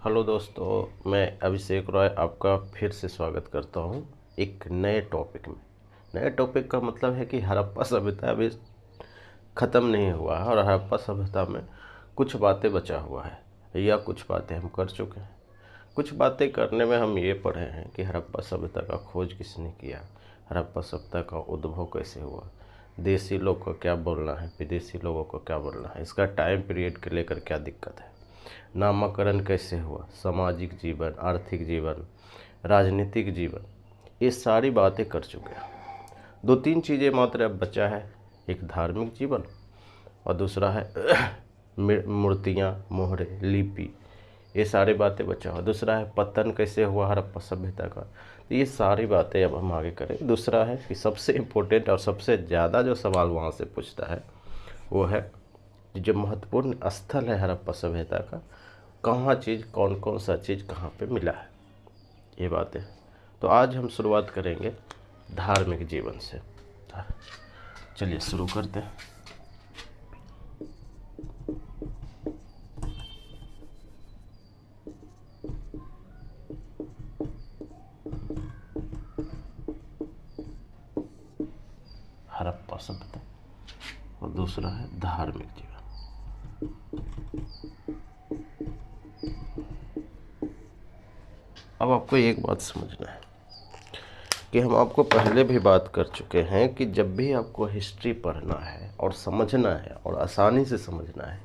Hello दोस्तों, मैं अभिषेक रॉय आपका फिर से स्वागत करता हूं एक नए टॉपिक में। नए टॉपिक का मतलब है कि हड़प्पा सभ्यता अभी ख़त्म नहीं हुआ है और हड़प्पा सभ्यता में कुछ बातें बचा हुआ है या कुछ बातें हम कर चुके हैं। कुछ बातें करने में हम ये पढ़े हैं कि हड़प्पा सभ्यता का खोज किसने किया, हड़प्पा सभ्यता का उद्भव कैसे हुआ, देसी लोग को क्या बोलना है, विदेशी लोगों को क्या बोलना है, इसका टाइम पीरियड के लेकर क्या दिक्कत है, नामकरण कैसे हुआ, सामाजिक जीवन, आर्थिक जीवन, राजनीतिक जीवन, ये सारी बातें कर चुके हैं। दो तीन चीज़ें मात्र अब बचा है, एक धार्मिक जीवन और दूसरा है मूर्तियाँ, मोहरे, लिपि, ये सारी बातें बचा हुआ। दूसरा है पतन कैसे हुआ हड़प्पा सभ्यता का, तो ये सारी बातें अब हम आगे करें। दूसरा है कि सबसे इम्पोर्टेंट और सबसे ज़्यादा जो सवाल वहाँ से पूछता है वो है जो महत्वपूर्ण स्थल है हड़प्पा सभ्यता का, कहाँ चीज़, कौन कौन सा चीज़ कहाँ पे मिला है, ये बातें। तो आज हम शुरुआत करेंगे धार्मिक जीवन से। चलिए शुरू करते हैं। हड़प्पा सभ्यता और दूसरा है धार्मिक जीवन। अब आपको एक बात समझना है कि हम आपको पहले भी बात कर चुके हैं कि जब भी आपको हिस्ट्री पढ़ना है और समझना है और आसानी से समझना है,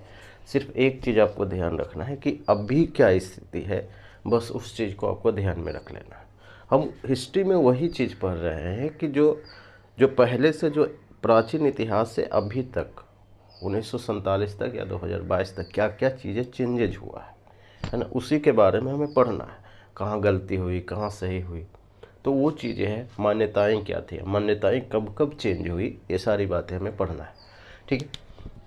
सिर्फ एक चीज़ आपको ध्यान रखना है कि अभी क्या स्थिति है, बस उस चीज़ को आपको ध्यान में रख लेना है। हम हिस्ट्री में वही चीज़ पढ़ रहे हैं कि जो जो पहले से, जो प्राचीन इतिहास से अभी तक 1947 तक या 2022 तक क्या क्या चीज़ें चेंजेज हुआ है ना, उसी के बारे में हमें पढ़ना है। कहाँ गलती हुई, कहाँ सही हुई, तो वो चीज़ें हैं। मान्यताएं क्या थी, मान्यताएं कब कब चेंज हुई, ये सारी बातें हमें पढ़ना है। ठीक है।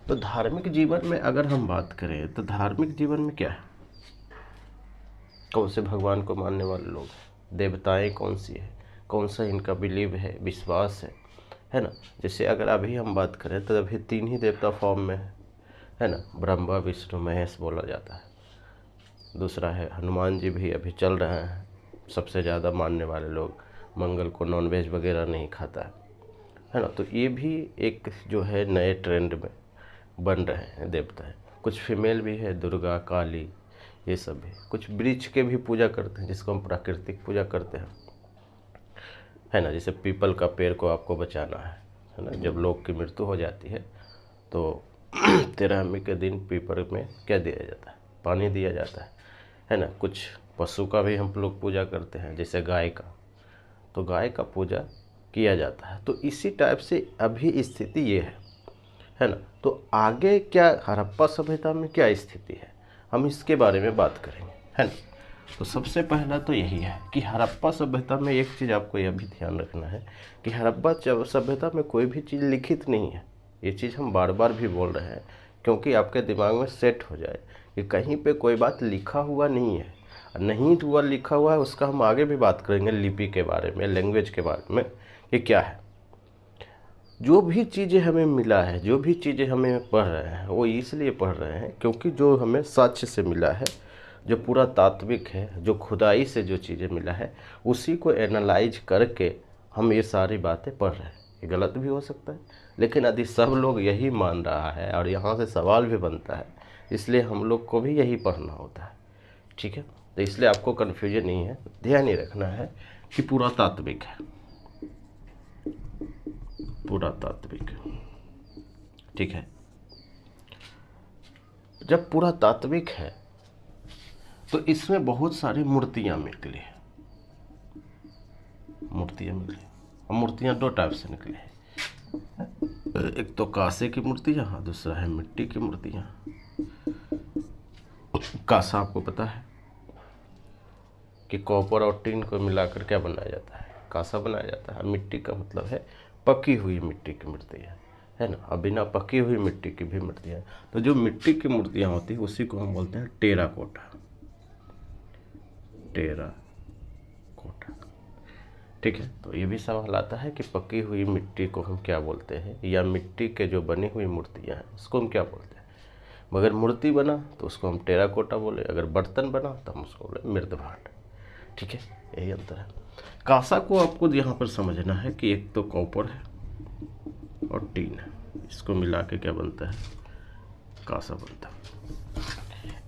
तो धार्मिक जीवन में अगर हम बात करें तो धार्मिक जीवन में क्या है, कौन से भगवान को मानने वाले लोग हैं, देवताएं कौन सी है, कौन सा इनका बिलीव है, विश्वास है ना। जैसे अगर अभी हम बात करें तो अभी 3 ही देवता फॉर्म में है ना, ब्रह्मा विष्णु महेश बोला जाता है। दूसरा है हनुमान जी भी अभी चल रहे हैं, सबसे ज़्यादा मानने वाले लोग। मंगल को नॉनवेज वगैरह नहीं खाता है ना। तो ये भी एक जो है नए ट्रेंड में बन रहे हैं देवता है। कुछ फीमेल भी है, दुर्गा, काली, ये सब भी। कुछ वृक्ष के भी पूजा करते हैं जिसको हम प्राकृतिक पूजा करते हैं, है ना। जैसे पीपल का पेड़ को आपको बचाना है ना। जब लोग की मृत्यु हो जाती है तो 13वीं के दिन पीपल में क्या दिया जाता है, पानी दिया जाता है ना। कुछ पशु का भी हम लोग पूजा करते हैं, जैसे गाय का, तो गाय का पूजा किया जाता है। तो इसी टाइप से अभी स्थिति ये है ना। तो आगे क्या हड़प्पा सभ्यता में क्या स्थिति है, हम इसके बारे में बात करेंगे, है ना। तो सबसे पहला तो यही है कि हड़प्पा सभ्यता में एक चीज़ आपको यह भी ध्यान रखना है कि हड़प्पा सभ्यता में कोई भी चीज़ लिखित नहीं है। ये चीज़ हम बार बार भी बोल रहे हैं क्योंकि आपके दिमाग में सेट हो जाए कि कहीं पे कोई बात लिखा हुआ नहीं है। नहीं हुआ लिखा हुआ है उसका हम आगे भी बात करेंगे, लिपि के बारे में, लैंग्वेज के बारे में, ये क्या है। जो भी चीज़ें हमें मिला है, जो भी चीज़ें हमें पढ़ रहे हैं, वो इसलिए पढ़ रहे हैं क्योंकि जो हमें साक्ष्य से मिला है, जो पूरा तात्विक है, जो खुदाई से जो चीज़ें मिला है, उसी को एनालाइज करके हम ये सारी बातें पढ़ रहे हैं। ये गलत भी हो सकता है, लेकिन यदि सब लोग यही मान रहा है और यहाँ से सवाल भी बनता है, इसलिए हम लोग को भी यही पढ़ना होता है। ठीक है। तो इसलिए आपको कन्फ्यूजन नहीं है, ध्यान ही रखना है कि पूरा तात्विक है, पूरा तात्विक। ठीक है। जब पूरा तात्विक है तो इसमें बहुत सारी मूर्तियाँ निकली हैं, मूर्तियाँ निकली। और मूर्तियाँ दो टाइप से निकली हैं, एक तो कांसे की मूर्तियाँ, हाँ, दूसरा है मिट्टी की मूर्तियाँ। कांसा आपको पता है कि कॉपर और टिन को मिलाकर क्या बनाया जाता है, कांसा बनाया जाता है। मिट्टी का मतलब है पकी हुई मिट्टी की मूर्तियाँ, है ना। अब बिना पकी हुई मिट्टी की भी मूर्तियाँ। तो जो मिट्टी की मूर्तियाँ होती है उसी को हम बोलते हैं टेराकोटा, टेराकोटा। ठीक है। तो ये भी सवाल आता है कि पकी हुई मिट्टी को हम क्या बोलते हैं, या मिट्टी के जो बनी हुई मूर्तियाँ हैं उसको हम क्या बोलते हैं। मगर मूर्ति बना तो उसको हम टेराकोटा बोले, अगर बर्तन बना तो हम उसको बोले मृद भांड। ठीक है, यही अंतर है। कांसा को आपको यहाँ पर समझना है कि एक तो कॉपर है और टीन है, इसको मिला के क्या बनता है, कांसा बनता है।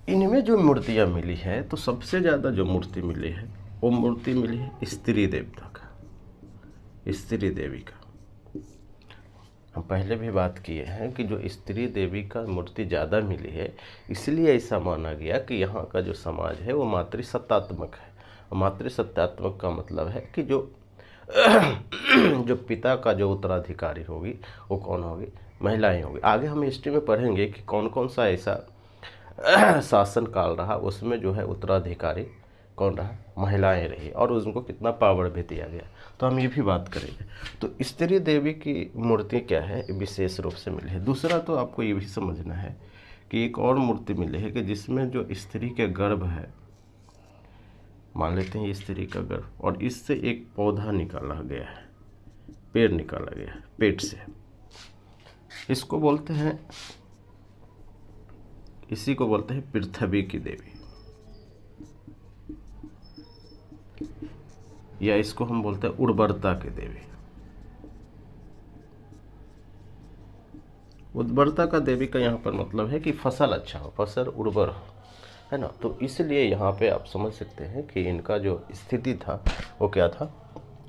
इनमें जो मूर्तियाँ मिली है तो सबसे ज़्यादा जो मूर्ति मिली है वो मूर्ति मिली है स्त्री देवता का, स्त्री देवी का। हम पहले भी बात किए हैं कि जो स्त्री देवी का मूर्ति ज़्यादा मिली है, इसलिए ऐसा माना गया कि यहाँ का जो समाज है वो मातृसत्तात्मक है। मातृसत्तात्मक का मतलब है कि जो जो पिता का जो उत्तराधिकारी होगी वो कौन होगी, महिलाएं होगी। आगे हम हिस्ट्री में पढ़ेंगे कि कौन कौन सा ऐसा शासन काल रहा उसमें जो है उत्तराधिकारी कौन रहा, महिलाएं रही, और उनको कितना पावर भी दिया गया, तो हम ये भी बात करेंगे। तो स्त्री देवी की मूर्ति क्या है, विशेष रूप से मिली है। दूसरा तो आपको ये भी समझना है कि एक और मूर्ति मिली है कि जिसमें जो स्त्री के गर्भ है, मान लेते हैं ये स्त्री का गर्भ, और इससे एक पौधा निकाला गया है, पेड़ निकाला गया है पेट से, इसको बोलते हैं, इसी को बोलते हैं पृथ्वी की देवी, या इसको हम बोलते हैं उर्वरता की देवी। उर्वरता का देवी का यहाँ पर मतलब है कि फसल अच्छा हो, फसल उर्वर हो, है ना। तो इसलिए यहाँ पे आप समझ सकते हैं कि इनका जो स्थिति था वो क्या था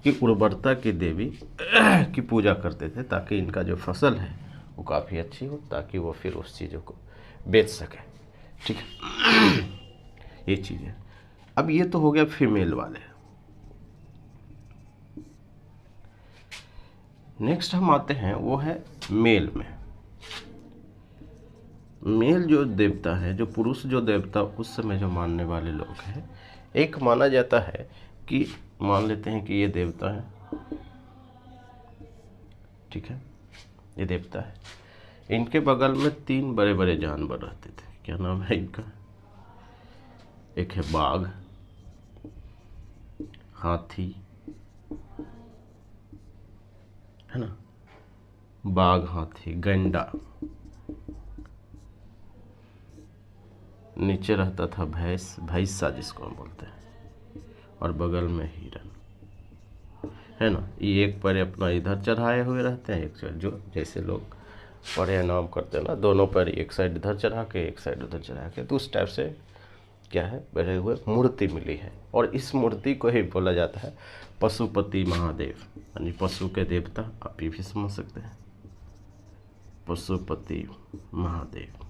कि उर्वरता की देवी की पूजा करते थे, ताकि इनका जो फसल है वो काफ़ी अच्छी हो, ताकि वो फिर उस चीज़ों को बेच सके। ठीक है, ये चीज़ है। अब ये तो हो गया फीमेल वाले। नेक्स्ट हम आते हैं वो है मेल में। मेल जो देवता है, जो पुरुष जो देवता उस समय जो मानने वाले लोग हैं, एक माना जाता है कि मान लेते हैं कि ये देवता है, ठीक है, ये देवता है, इनके बगल में 3 बड़े बड़े जानवर रहते थे। क्या नाम है इनका, एक है बाघ, हाथी, है ना, बाघ, हाथी, गैंडा, नीचे रहता था भैंस, भैंसा जिसको हम बोलते हैं, और बगल में हिरन, है ना। ये एक पैर अपना इधर चढ़ाए हुए रहते हैं, एक साइड, जो जैसे लोग प्रणाम करते हैं ना, दोनों पैर एक साइड इधर चढ़ा के एक साइड उधर चढ़ा के, तो उस टाइप से क्या है, बैठे हुए मूर्ति मिली है। और इस मूर्ति को ही बोला जाता है पशुपति महादेव, यानी पशु के देवता, आप ये भी समझ सकते हैं, पशुपति महादेव,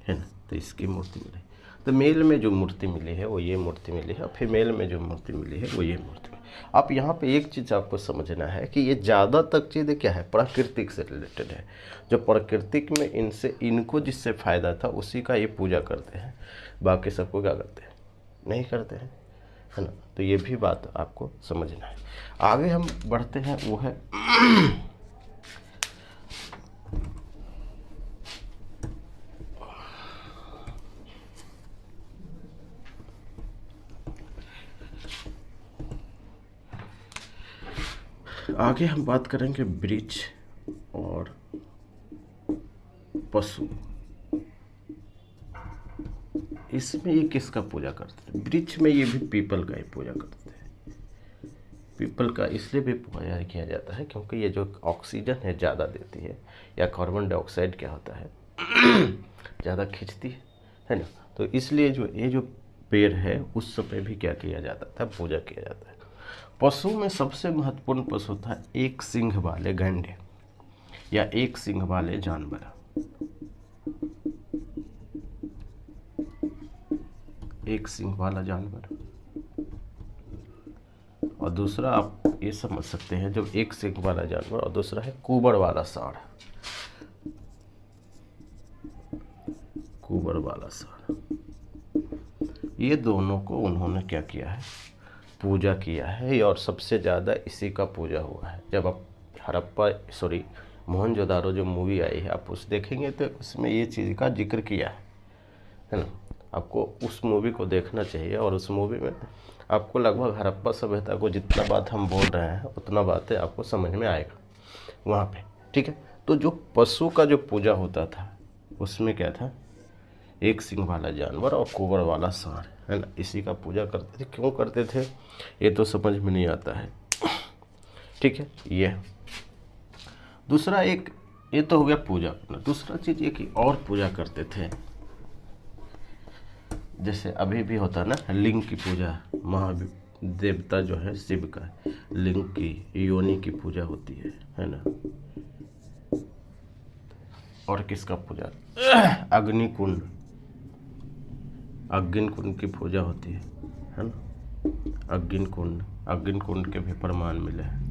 है ना। तो इसकी मूर्ति मिली। तो मेल में जो मूर्ति मिली है वो ये मूर्ति मिली है, और फीमेल में जो मूर्ति मिली है वो ये मूर्ति मिली। आप यहाँ पे एक चीज़ आपको समझना है कि ये ज़्यादातर चीज़ें क्या है, प्राकृतिक से रिलेटेड है। जो प्राकृतिक में इनसे, इनको जिससे फ़ायदा था उसी का ये पूजा करते हैं, बाकी सबको क्या करते हैं, नहीं करते हैं, है ना। तो ये भी बात आपको समझना है। आगे हम बढ़ते हैं, वो है आगे हम बात करेंगे वृक्ष और पशु। इसमें ये किसका पूजा करते हैं, वृक्ष में ये भी पीपल का ही पूजा करते हैं। पीपल का इसलिए भी पूजा किया जाता है क्योंकि ये जो ऑक्सीजन है ज़्यादा देती है, या कार्बन डाइऑक्साइड क्या होता है ज़्यादा खींचती है ना। तो इसलिए जो ये जो पेड़ है उस समय भी क्या किया जाता था, पूजा किया जाता है। पशु में सबसे महत्वपूर्ण पशु था एक सिंह वाले गैंडे, या एक सिंह वाले जानवर। एक सिंह वाला जानवर, और दूसरा आप ये समझ सकते हैं जब एक सिंह वाला जानवर, और दूसरा है कुबर वाला सांड। कुबर वाला सांड, ये दोनों को उन्होंने क्या किया है, पूजा किया है, और सबसे ज़्यादा इसी का पूजा हुआ है। जब आप मोहनजोदारो जो मूवी आई है, आप उस देखेंगे तो उसमें ये चीज़ का जिक्र किया है ना। आपको उस मूवी को देखना चाहिए, और उस मूवी में आपको लगभग हड़प्पा सभ्यता को जितना बात हम बोल रहे हैं उतना बातें आपको समझ में आएगा वहाँ पे, ठीक है। तो जो पशु का जो पूजा होता था उसमें क्या था, एक सिंग वाला जानवर और कुबर वाला सांड, है ना, इसी का पूजा करते थे। क्यों करते थे ये तो समझ में नहीं आता है। ठीक है, ये दूसरा एक, ये तो हो गया पूजा करना। दूसरा चीज ये कि और पूजा करते थे, जैसे अभी भी होता ना लिंग की पूजा, महादेवता जो है शिव का, लिंग की योनि की पूजा होती है ना। और किसका पूजा, अग्निकुंड, अग्निकुंड की पूजा होती है ना। अग्निकुंड, अग्निकुंड के भी प्रमाण मिले हैं।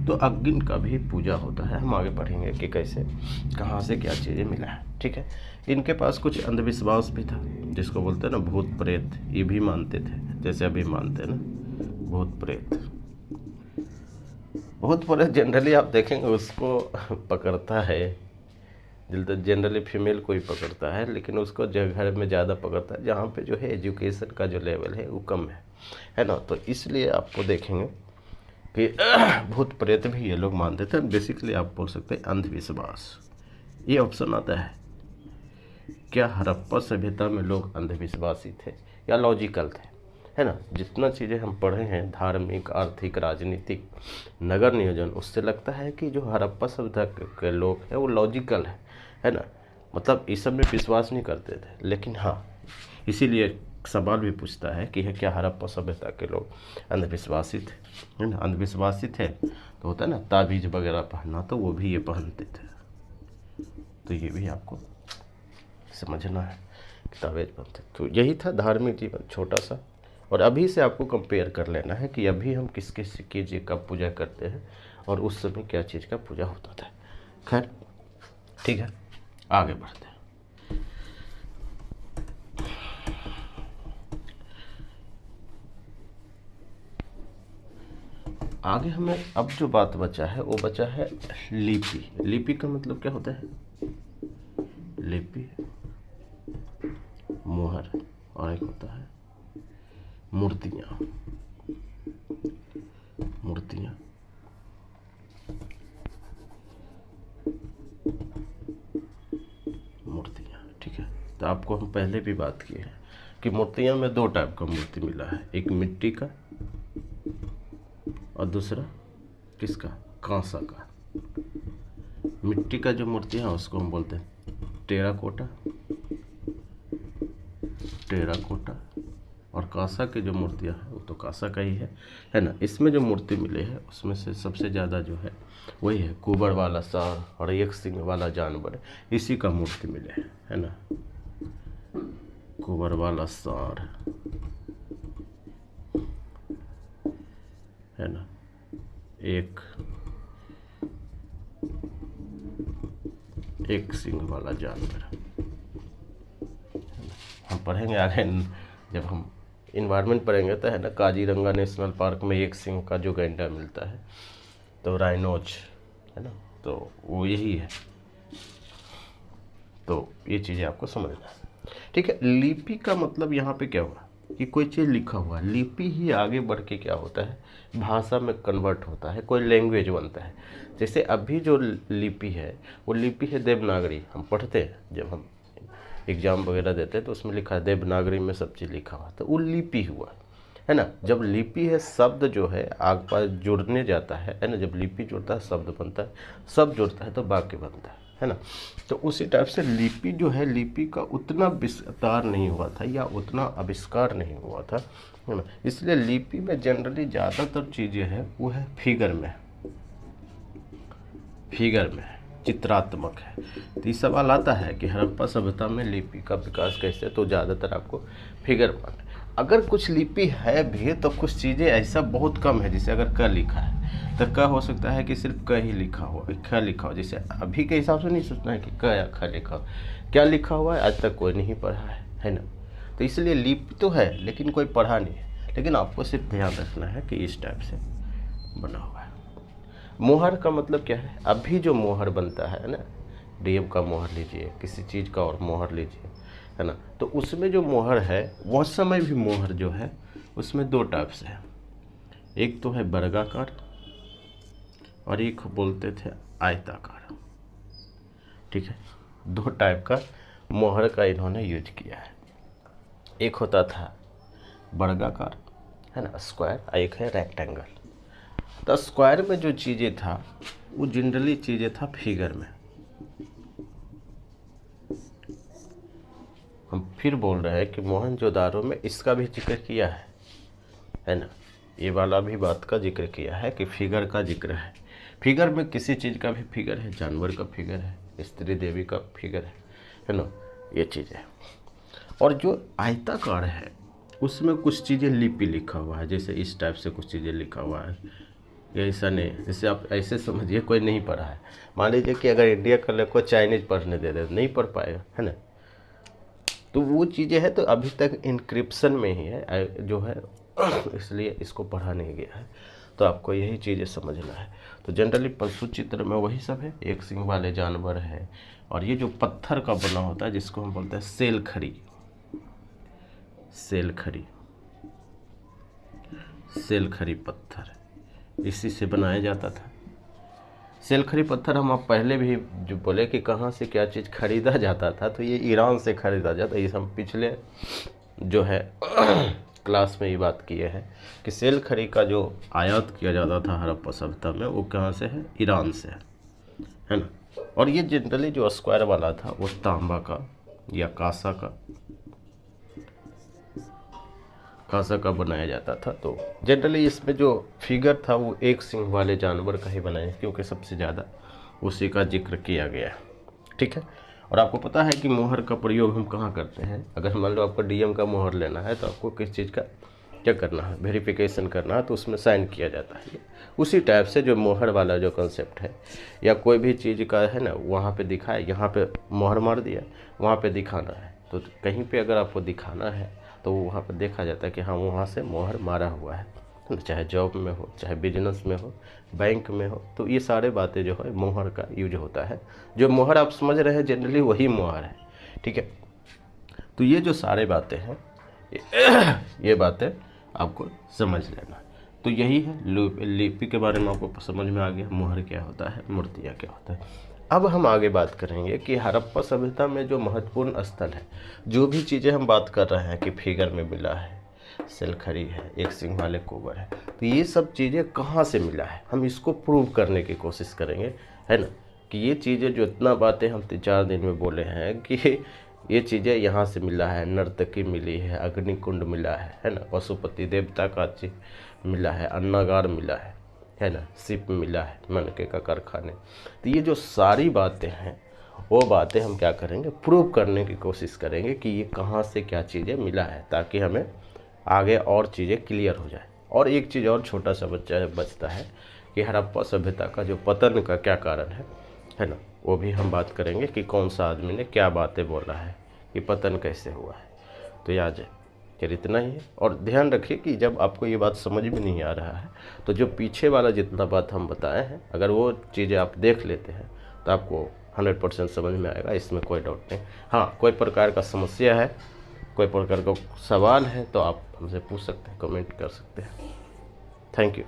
तो अग्नि का भी पूजा होता है। हम आगे पढ़ेंगे कि कैसे, कहाँ से क्या चीज़ें मिला है। ठीक है, इनके पास कुछ अंधविश्वास भी था, जिसको बोलते हैं ना भूत प्रेत, ये भी मानते थे, जैसे अभी मानते हैं ना भूत प्रेत। भूत प्रेत जनरली आप देखेंगे उसको पकड़ता है, जनरली फीमेल को ही पकड़ता है, लेकिन उसको घर में ज़्यादा पकड़ता है जहाँ पे जो है एजुकेशन का जो लेवल है वो कम है ना। तो इसलिए आपको देखेंगे कि भूत प्रेत भी ये लोग मानते थे। बेसिकली आप बोल सकते हैं अंधविश्वास। ये ऑप्शन आता है, क्या हड़प्पा सभ्यता में लोग अंधविश्वासी थे या लॉजिकल थे, है ना। जितना चीज़ें हम पढ़े हैं धार्मिक, आर्थिक, राजनीतिक, नगर नियोजन, उससे लगता है कि जो हड़प्पा सभ्यता के लोग हैं वो लॉजिकल है ना, मतलब इस सब में विश्वास नहीं करते थे। लेकिन हाँ, इसीलिए सवाल भी पूछता है कि है क्या हड़प्पा सभ्यता के लोग अंधविश्वासी थे, है ना। अंधविश्वासी थे तो होता है ना ताबीज वगैरह पहनना, तो वो भी ये पहनते थे। तो ये भी आपको समझना है कि ताबीज पहनते। तो यही था धार्मिक जीवन छोटा सा। और अभी से आपको कंपेयर कर लेना है कि अभी हम किस किस चीज़ का पूजा करते हैं और उस समय क्या चीज़ का पूजा होता था। खैर ठीक है, आगे बढ़ते हैं। आगे हमें अब जो बात बचा है वो बचा है लिपि। लिपि का मतलब क्या होता है, लिपि मोहर, और एक होता है मूर्तियाँ। मूर्तियाँ मूर्तियाँ ठीक है। तो आपको हम पहले भी बात की है कि मूर्तियाँ में दो टाइप का मूर्ति मिला है, एक मिट्टी का और दूसरा किसका, कांसा का। मिट्टी का जो मूर्तियाँ है उसको हम बोलते हैं टेराकोटा, टेराकोटा। और कांसा की जो मूर्तियाँ हैं वो तो कांसा का ही है ना। इसमें जो मूर्ति मिले हैं उसमें से सबसे ज़्यादा जो है वही है कुबर वाला सांड और एक सिंह वाला जानवर, इसी का मूर्ति मिले है ना। कुबर वाला सांड है ना, एक सिंह वाला जानवर। हम पढ़ेंगे आगे, जब हम इन्वायरमेंट पढ़ेंगे तो है ना, काजीरंगा नेशनल पार्क में एक सिंह का जो गैंडा मिलता है तो राइनोज है ना, तो वो यही है। तो ये चीज़ें आपको समझना है। ठीक है, लिपि का मतलब यहाँ पे क्या हुआ कि कोई चीज़ लिखा हुआ है, लिपि ही आगे बढ़ के क्या होता है भाषा में कन्वर्ट होता है, कोई लैंग्वेज बनता है। जैसे अभी जो लिपि है वो लिपि है देवनागरी। हम पढ़ते हैं जब हम एग्जाम वगैरह देते हैं तो उसमें लिखा है देवनागरी में सब चीज़ लिखा हुआ, तो वो लिपि हुआ है ना। जब लिपि है शब्द जो है आग पास जुड़ने जाता है ना, जब लिपि जुड़ता है शब्द बनता है, शब्द जुड़ता है तो वाक्य बनता है ना। तो उसी टाइप से लिपि जो है, लिपि का उतना विस्तार नहीं हुआ था या उतना आविष्कार नहीं हुआ था, है ना। इसलिए लिपि में जनरली ज़्यादातर चीज़ें हैं वो है फिगर में, चित्रात्मक है। तो ये सवाल आता है कि हड़प्पा सभ्यता में लिपि का विकास कैसे, तो ज़्यादातर आपको फिगर में। अगर कुछ लिपि है भी तो कुछ चीज़ें ऐसा बहुत कम है, जैसे अगर क लिखा है तो क हो सकता है कि सिर्फ क ही लिखा हुआ, ख लिखा हो। जैसे अभी के हिसाब से नहीं सोचना है कि क या ख लिखा हो, क्या लिखा हुआ है आज तक कोई नहीं पढ़ा है ना। तो इसलिए लिपि तो है लेकिन कोई पढ़ा नहीं है, लेकिन आपको सिर्फ ध्यान रखना है कि इस टाइप से बना हुआ है। मोहर का मतलब क्या है, अभी जो मोहर बनता है ना, डीएम का मोहर लीजिए, किसी चीज़ का और मोहर लीजिए, है ना। तो उसमें जो मोहर है वह समय भी मोहर जो है उसमें दो टाइप से है, एक तो है वर्गाकार और एक बोलते थे आयताकार। ठीक है, दो टाइप का मोहर का इन्होंने यूज किया है। एक होता था वर्गाकार, है ना, स्क्वायर, एक है रेक्टेंगल। तो स्क्वायर में जो चीज़ें था वो जनरली चीज़ें था फिगर में। हम फिर बोल रहे हैं कि मोहनजोदाड़ो में इसका भी जिक्र किया है ना, ये वाला भी बात का जिक्र किया है कि फिगर का जिक्र है। फिगर में किसी चीज़ का भी फिगर है, जानवर का फिगर है, स्त्री देवी का फिगर है ना, ये चीज़ है। और जो आयताकार है उसमें कुछ चीज़ें लिपि लिखा हुआ है, जैसे इस टाइप से कुछ चीज़ें लिखा हुआ है। ये ऐसा नहीं, जैसे आप ऐसे समझिए कोई नहीं पढ़ा है, मान लीजिए कि अगर इंडिया का लोग को चाइनीज पढ़ने दे दे नहीं पढ़ पाएगा, है ना। तो वो चीज़ें हैं तो अभी तक इंक्रिप्शन में ही है जो है, इसलिए इसको पढ़ा नहीं गया है। तो आपको यही चीज़ें समझना है। तो जनरली पशु चित्र में वही सब है, एक सिंग वाले जानवर है। और ये जो पत्थर का बना होता है जिसको हम बोलते हैं सेल खड़ी, सेल खड़ी, सेल खड़ी पत्थर, इसी से बनाया जाता था। सेल खड़ी पत्थर हम आप पहले भी जो बोले कि कहाँ से क्या चीज़ खरीदा जाता था, तो ये ईरान से खरीदा जाता है। ये हम पिछले जो है क्लास में ये बात किए हैं कि सेल खड़ी का जो आयात किया जाता था हड़प्पा सभ्यता में, वो कहाँ से है, ईरान से है ना। और ये जनरली जो स्क्वायर वाला था वो तांबा का या कांसा का बनाया जाता था। तो जनरली इसमें जो फिगर था वो एक सिंह वाले जानवर का ही बनाया, क्योंकि सबसे ज़्यादा उसी का जिक्र किया गया है, ठीक है। और आपको पता है कि मोहर का प्रयोग हम कहाँ करते हैं। अगर मान लो आपको डीएम का मोहर लेना है तो आपको किस चीज़ का क्या करना है, वेरिफिकेशन करना है, तो उसमें साइन किया जाता है। उसी टाइप से जो मोहर वाला जो कंसेप्ट है, या कोई भी चीज़ का है ना, वहाँ पे दिखाए, यहाँ पे मोहर मार दिया, वहाँ पे दिखाना है, तो कहीं पे अगर आपको दिखाना है तो वहाँ पर देखा जाता है कि हाँ वहाँ से मोहर मारा हुआ है, चाहे जॉब में हो, चाहे बिजनेस में हो, बैंक में हो। तो ये सारे बातें जो है मोहर का यूज होता है। जो मोहर आप समझ रहे हैं जनरली वही मोहर है, ठीक है। तो ये जो सारे बातें हैं ये बातें आपको समझ लेना। तो यही है लिपि के बारे में आपको समझ में आ गया, मोहर क्या होता है, मूर्तियाँ क्या होता है। अब हम आगे बात करेंगे कि हड़प्पा सभ्यता में जो महत्वपूर्ण स्थल है, जो भी चीज़ें हम बात कर रहे हैं कि फिगर में मिला है, सेल खड़ी है, एक सिंह वाले कोबर है, तो ये सब चीज़ें कहाँ से मिला है, हम इसको प्रूव करने की कोशिश करेंगे, है ना। कि ये चीज़ें जो इतना बातें हम 3-4 दिन में बोले हैं कि ये चीज़ें यहाँ से मिला है, नर्तकी मिली है, अग्निकुंड मिला है ना, पशुपति देवता का चीज मिला है, अन्नागार मिला है ना, शिप मिला है, मनके का कारखाने। तो ये जो सारी बातें हैं वो बातें हम क्या करेंगे, प्रूव करने की कोशिश करेंगे कि ये कहाँ से क्या चीज़ें मिला है, ताकि हमें आगे और चीज़ें क्लियर हो जाए। और एक चीज़ और छोटा सा बचता है कि हड़प्पा सभ्यता का जो पतन का क्या कारण है ना, वो भी हम बात करेंगे कि कौन सा आदमी ने क्या बातें बोला है कि पतन कैसे हुआ है। तो याद है फिर इतना ही है। और ध्यान रखिए कि जब आपको ये बात समझ में नहीं आ रहा है तो जो पीछे वाला जितना बात हम बताए हैं, अगर वो चीज़ें आप देख लेते हैं तो आपको 100% समझ में आएगा, इसमें कोई डाउट नहीं। हाँ, कोई प्रकार का समस्या है, कोई प्रकार का सवाल है तो आप हमसे पूछ सकते हैं, कमेंट कर सकते हैं। Thank you.